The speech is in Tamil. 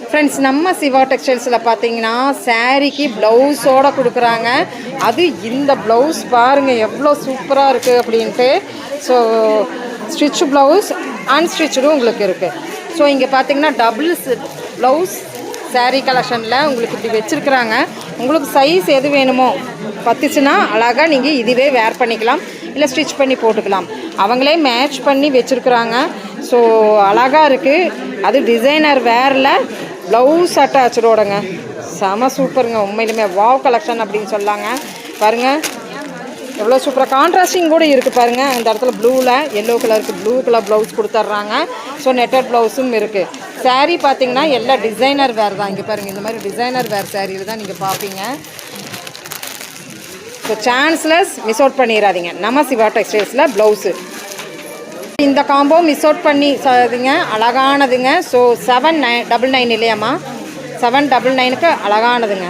ஃப்ரெண்ட்ஸ், நம்ம சிவா டெக்ஸ்டைல்ஸில் பார்த்தீங்கன்னா சாரீக்கு ப்ளவுஸோடு கொடுக்குறாங்க. அது இந்த ப்ளவுஸ் பாருங்கள் எவ்வளோ சூப்பராக இருக்குது அப்படின்ட்டு. ஸோ ஸ்டிச் ப்ளவுஸ் அன்ஸ்டிச்சுடும் உங்களுக்கு இருக்குது. ஸோ இங்கே பார்த்தீங்கன்னா டபுள்ஸ் ப்ளவுஸ் சாரீ கலெக்ஷனில் உங்களுக்கு இப்படி வச்சுருக்குறாங்க. உங்களுக்கு சைஸ் எது வேணுமோ பத்துச்சுன்னா அழகாக நீங்கள் இதுவே வேர் பண்ணிக்கலாம், இல்லை ஸ்டிச் பண்ணி போட்டுக்கலாம். அவங்களே மேட்ச் பண்ணி வச்சுருக்குறாங்க. ஸோ அழகாக இருக்குது. அது டிசைனர் வேரில் ப்ளவுஸ் அட்டாச்சோடங்க. செம சூப்பருங்க. உண்மையிலுமே வாவ் கலெக்ஷன் அப்படின்னு சொல்லாங்க. பாருங்கள் எவ்வளோ சூப்பராக கான்ட்ராஸ்டிங் கூட இருக்குது பாருங்கள். அந்த இடத்துல ப்ளூவில் எல்லோ கலருக்கு ப்ளூ கலர் ப்ளவுஸ் கொடுத்துட்றாங்க. ஸோ நெட்டட் ப்ளவுஸும் இருக்குது. சாரீ பார்த்திங்கன்னா எல்லாம் டிசைனர் வேர் தான். இங்கே பாருங்கள், இந்த மாதிரி டிசைனர் வேர் சாரியில் தான் நீங்கள் பார்ப்பீங்க. ஸோ சான்ஸ்லெஸ் மிஸ் அவுட் பண்ணிடாதீங்க. நம்ம சிவா டெக்ஸ்டைல்ஸில் ப்ளவுஸு இந்த காம்போ மிஸ் அவுட் பண்ணி சொல்லுங்க. அழகானதுங்க. ஸோ 799 இல்லையாம்மா, 799க்கு அழகானதுங்க.